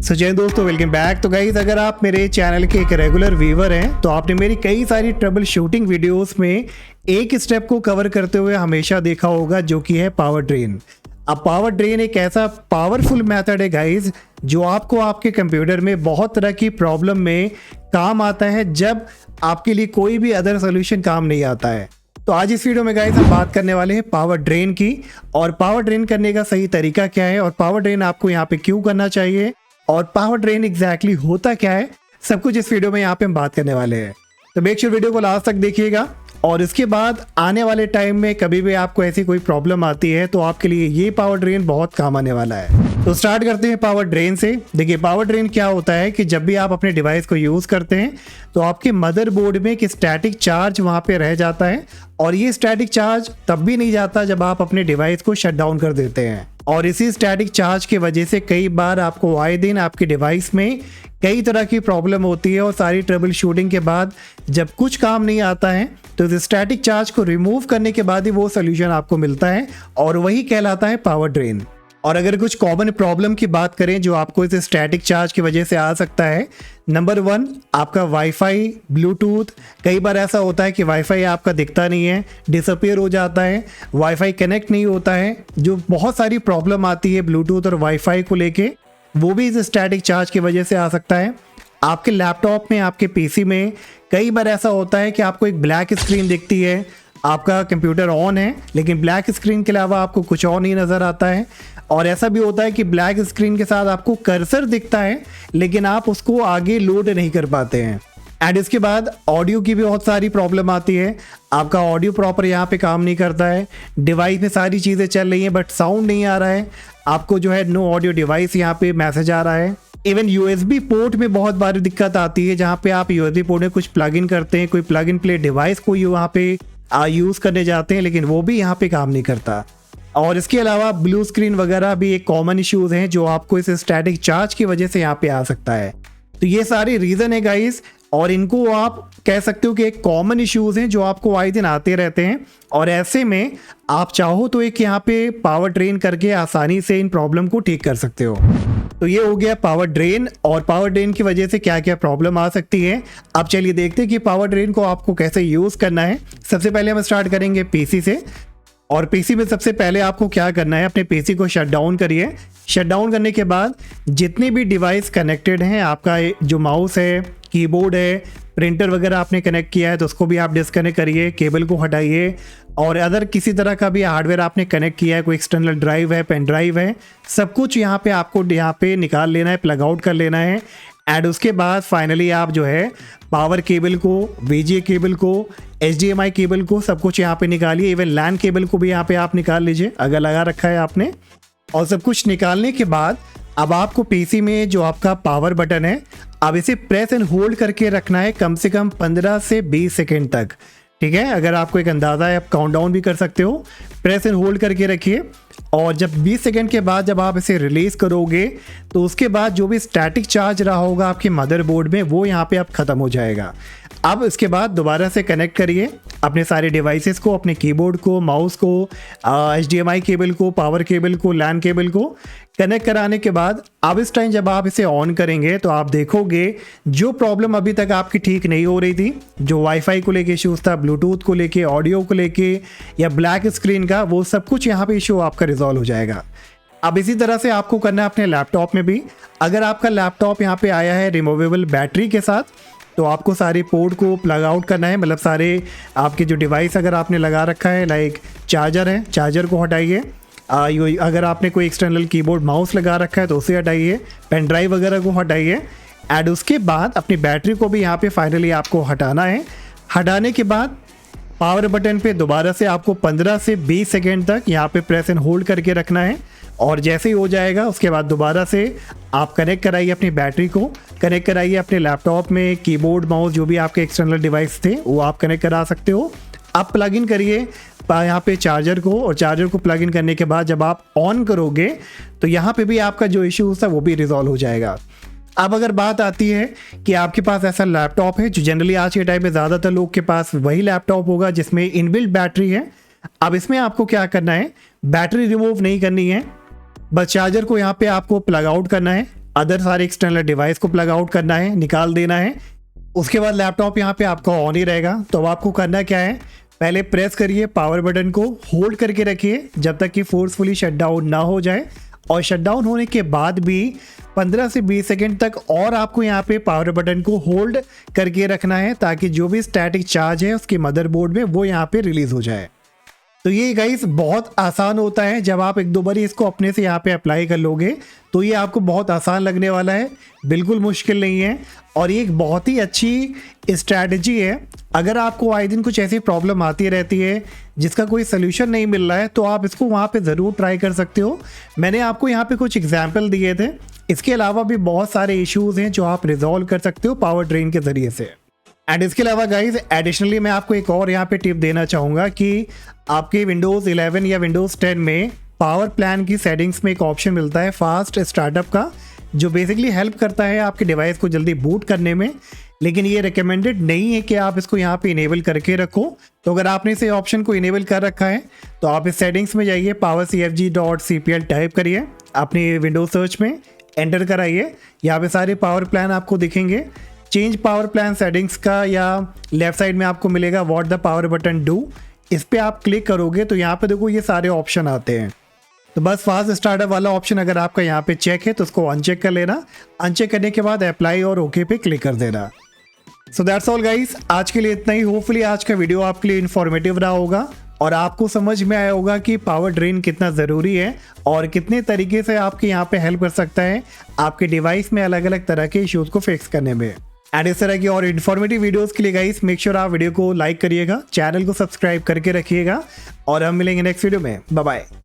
जय दोस्तों, welcome back. तो गाइस, अगर आप मेरे चैनल के एक रेगुलर व्यूवर हैं तो आपने मेरी कई सारी ट्रबल शूटिंग वीडियोस में एक स्टेप को कवर करते हुए हमेशा देखा होगा, जो कि है पावर ड्रेन। अब पावर ड्रेन एक ऐसा पावरफुल मेथड है गाइस, जो आपको आपके कंप्यूटर में बहुत तरह की प्रॉब्लम में काम आता है, जब आपके लिए कोई भी अदर सोल्यूशन काम नहीं आता है। तो आज इस वीडियो में गाइस हम बात करने वाले हैं पावर ड्रेन की, और पावर ड्रेन करने का सही तरीका क्या है, और पावर ड्रेन आपको यहाँ पे क्यों करना चाहिए, और पावर ड्रेन एग्जैक्टली होता क्या है, सब कुछ इस वीडियो में यहाँ पे हम बात करने वाले हैं। तो मेक श्योर वीडियो को लास्ट तक देखिएगा, और इसके बाद आने वाले टाइम में कभी भी आपको ऐसी कोई प्रॉब्लम आती है तो आपके लिए ये पावर ड्रेन बहुत काम आने वाला है। तो स्टार्ट करते हैं पावर ड्रेन से। देखिए, पावर ड्रेन क्या होता है कि जब भी आप अपने डिवाइस को यूज़ करते हैं तो आपके मदरबोर्ड में एक स्टैटिक चार्ज वहाँ पे रह जाता है, और ये स्टैटिक चार्ज तब भी नहीं जाता जब आप अपने डिवाइस को शट डाउन कर देते हैं। और इसी स्टैटिक चार्ज की वजह से कई बार आपको आए दिन आपके डिवाइस में कई तरह की प्रॉब्लम होती है, और सारी ट्रबल शूटिंग के बाद जब कुछ काम नहीं आता है तो इस स्टैटिक चार्ज को रिमूव करने के बाद ही वो सोल्यूशन आपको मिलता है, और वही कहलाता है पावर ड्रेन। और अगर कुछ कॉमन प्रॉब्लम की बात करें जो आपको इस स्टैटिक चार्ज की वजह से आ सकता है, नंबर 1 आपका वाईफाई, ब्लूटूथ। कई बार ऐसा होता है कि वाईफाई आपका दिखता नहीं है, डिसअपीयर हो जाता है, वाईफाई कनेक्ट नहीं होता है, जो बहुत सारी प्रॉब्लम आती है ब्लूटूथ और वाईफाई को लेके, वो भी इस स्टैटिक चार्ज की वजह से आ सकता है। आपके लैपटॉप में, आपके पीसी में कई बार ऐसा होता है कि आपको एक ब्लैक स्क्रीन दिखती है, आपका कंप्यूटर ऑन है लेकिन ब्लैक स्क्रीन के अलावा आपको कुछ और नहीं नज़र आता है। और ऐसा भी होता है कि ब्लैक स्क्रीन के साथ आपको कर्सर दिखता है लेकिन आप उसको आगे लोड नहीं कर पाते हैं। एंड इसके बाद ऑडियो की भी बहुत सारी प्रॉब्लम आती है, आपका ऑडियो प्रॉपर यहाँ पे काम नहीं करता है, डिवाइस में सारी चीज़ें चल रही हैं बट साउंड नहीं आ रहा है, आपको जो है नो ऑडियो डिवाइस यहाँ पे मैसेज आ रहा है। इवन यूएसबी पोर्ट में बहुत बार दिक्कत आती है, जहाँ पे आप यूएसबी पोर्ट में कुछ प्लग इन करते हैं, कोई प्लग इन प्ले डिवाइस को वहाँ पे यूज़ करने जाते हैं लेकिन वो भी यहाँ पे काम नहीं करता। और इसके अलावा ब्लू स्क्रीन वगैरह भी एक कॉमन इश्यूज हैं जो आपको इस स्टैटिक चार्ज की वजह से यहाँ पे आ सकता है। तो ये सारी रीज़न है गाइस, और इनको आप कह सकते हो कि एक कॉमन इश्यूज हैं जो आपको आए दिन आते रहते हैं, और ऐसे में आप चाहो तो एक यहाँ पे पावर ड्रेन करके आसानी से इन प्रॉब्लम को ठीक कर सकते हो। तो ये हो गया पावर ड्रेन, और पावर ड्रेन की वजह से क्या क्या प्रॉब्लम आ सकती है। अब चलिए देखते हैं कि पावर ड्रेन को आपको कैसे यूज़ करना है। सबसे पहले हम स्टार्ट करेंगे पीसी से, और पीसी में सबसे पहले आपको क्या करना है, अपने पीसी को शट डाउन करिए। शट डाउन करने के बाद जितने भी डिवाइस कनेक्टेड हैं, आपका जो माउस है, कीबोर्ड है, प्रिंटर वगैरह आपने कनेक्ट किया है तो उसको भी आप डिस्कनेक्ट करिए, केबल को हटाइए। और अदर किसी तरह का भी हार्डवेयर आपने कनेक्ट किया है, कोई एक्सटर्नल ड्राइव है, पेन ड्राइव है, सब कुछ यहाँ पे आपको यहाँ पे निकाल लेना है, प्लग आउट कर लेना है। एंड उसके बाद फाइनली आप जो है पावर केबल को, VGA केबल को, HDMI केबल को, सब कुछ यहाँ पे निकालिए। इवन लैन केबल को भी यहाँ पे आप निकाल लीजिए अगर लगा रखा है आपने। और सब कुछ निकालने के बाद अब आपको पीसी में जो आपका पावर बटन है, अब इसे प्रेस एंड होल्ड करके रखना है कम से कम 15 से 20 सेकेंड तक। ठीक है, अगर आपको एक अंदाज़ा है आप काउंटडाउन भी कर सकते हो। प्रेस एंड होल्ड करके रखिए, और जब 20 सेकेंड के बाद जब आप इसे रिलीज़ करोगे तो उसके बाद जो भी स्टैटिक चार्ज रहा होगा आपके मदरबोर्ड में, वो यहाँ पे अब ख़त्म हो जाएगा। अब इसके बाद दोबारा से कनेक्ट करिए अपने सारे डिवाइसेस को, अपने कीबोर्ड को, माउस को, HDMI केबल को, पावर केबल को, लैन केबल को कनेक्ट कराने के बाद अब इस टाइम जब आप इसे ऑन करेंगे तो आप देखोगे जो प्रॉब्लम अभी तक आपकी ठीक नहीं हो रही थी, जो वाईफाई को लेके इश्यूज था, ब्लूटूथ को लेके, ऑडियो को लेके, या ब्लैक स्क्रीन का, वो सब कुछ यहाँ पे इशू आपका रिजॉल्व हो जाएगा। अब इसी तरह से आपको करना है अपने लैपटॉप में भी। अगर आपका लैपटॉप यहाँ पे आया है रिमूवेबल बैटरी के साथ, तो आपको सारे पोर्ट को प्लग आउट करना है, मतलब सारे आपके जो डिवाइस अगर आपने लगा रखा है, लाइक चार्जर है, चार्जर को हटाइए। अगर आपने कोई एक्सटर्नल कीबोर्ड माउस लगा रखा है तो उसे हटाइए, पेन ड्राइव वगैरह को हटाइए। एंड उसके बाद अपनी बैटरी को भी यहाँ पे फाइनली आपको हटाना है। हटाने के बाद पावर बटन पे दोबारा से आपको 15 से 20 सेकेंड तक यहाँ पे प्रेस एंड होल्ड करके रखना है, और जैसे ही हो जाएगा उसके बाद दोबारा से आप कनेक्ट कराइए अपनी बैटरी को, कनेक्ट कराइए अपने लैपटॉप में, कीबोर्ड, माउस, जो भी आपके एक्सटर्नल डिवाइस थे वो आप कनेक्ट करा सकते हो। आप प्लग इन करिए यहाँ पे चार्जर को, और चार्जर को प्लग इन करने के बाद जब आप ऑन करोगे तो यहाँ पे भी आपका जो इशू था वो भी रिजॉल्व हो जाएगा। अब अगर बात आती है कि आपके पास ऐसा लैपटॉप है, जो जनरली आज के टाइम में ज़्यादातर लोग के पास वही लैपटॉप होगा जिसमें इनबिल्ट बैटरी है। अब इसमें आपको क्या करना है, बैटरी रिमूव नहीं करनी है, बस चार्जर को यहाँ पे आपको प्लग आउट करना है। अदर सारे एक्सटर्नल डिवाइस को प्लग आउट करना है, निकाल देना है। उसके बाद लैपटॉप यहाँ पे आपका ऑन ही रहेगा। तो अब आपको करना क्या है, पहले प्रेस करिए पावर बटन को, होल्ड करके रखिए जब तक कि फोर्सफुली शटडाउन ना हो जाए। और शटडाउन होने के बाद भी 15 से 20 सेकेंड तक और आपको यहाँ पे पावर बटन को होल्ड करके रखना है, ताकि जो भी स्टैटिक चार्ज है उसके मदरबोर्ड में वो यहाँ पे रिलीज हो जाए। तो ये गाइस बहुत आसान होता है। जब आप एक दो बार इसको अपने से यहाँ पे अप्लाई कर लोगे तो ये आपको बहुत आसान लगने वाला है, बिल्कुल मुश्किल नहीं है। और ये एक बहुत ही अच्छी स्ट्रैटेजी है। अगर आपको आए दिन कुछ ऐसी प्रॉब्लम आती रहती है जिसका कोई सोल्यूशन नहीं मिल रहा है, तो आप इसको वहाँ पे ज़रूर ट्राई कर सकते हो। मैंने आपको यहाँ पे कुछ एग्जाम्पल दिए थे। इसके अलावा भी बहुत सारे इश्यूज़ हैं जो आप रिजॉल्व कर सकते हो पावर ड्रेन के ज़रिए से। एंड इसके अलावा गाइज एडिशनली मैं आपको एक और यहाँ पे टिप देना चाहूँगा कि आपके विंडोज़ 11 या विंडोज़ 10 में पावर प्लान की सेटिंग्स में एक ऑप्शन मिलता है फास्ट स्टार्टअप का, जो बेसिकली हेल्प करता है आपके डिवाइस को जल्दी बूट करने में। लेकिन ये रिकमेंडेड नहीं है कि आप इसको यहाँ पे इनेबल करके रखो। तो अगर आपने इस ऑप्शन को इनेबल कर रखा है तो आप इस सेटिंग्स में जाइए, powercfg.cpl टाइप करिए अपनी विंडोज सर्च में, एंटर कराइए। यहाँ पे सारे पावर प्लान आपको दिखेंगे। चेंज पावर प्लान सेटिंग्स का या लेफ्ट साइड में आपको मिलेगा what the power button do, इस पर आप क्लिक करोगे तो यहाँ पे देखो ये सारे ऑप्शन आते हैं। तो बस फास्ट स्टार्टअप वाला ऑप्शन अगर आपका यहाँ पे चेक है तो उसको अनचेक कर लेना। अनचेक करने के बाद अप्लाई और ओके पे क्लिक कर देना। सो दैट्स ऑल गाइस, आज के लिए इतना ही। होपफुली आज का वीडियो आपके लिए इन्फॉर्मेटिव रहा होगा और आपको समझ में आया होगा कि पावर ड्रेन कितना ज़रूरी है और कितने तरीके से आपके यहाँ पे हेल्प कर सकता है आपके डिवाइस में अलग अलग तरह के इश्यूज़ को फिक्स करने में। एंड इस तरह की और इन्फॉर्मेटिव वीडियोस के लिए गाइस मेक श्योर आप वीडियो को लाइक करिएगा, चैनल को सब्सक्राइब करके रखिएगा और हम मिलेंगे नेक्स्ट वीडियो में। Bye bye.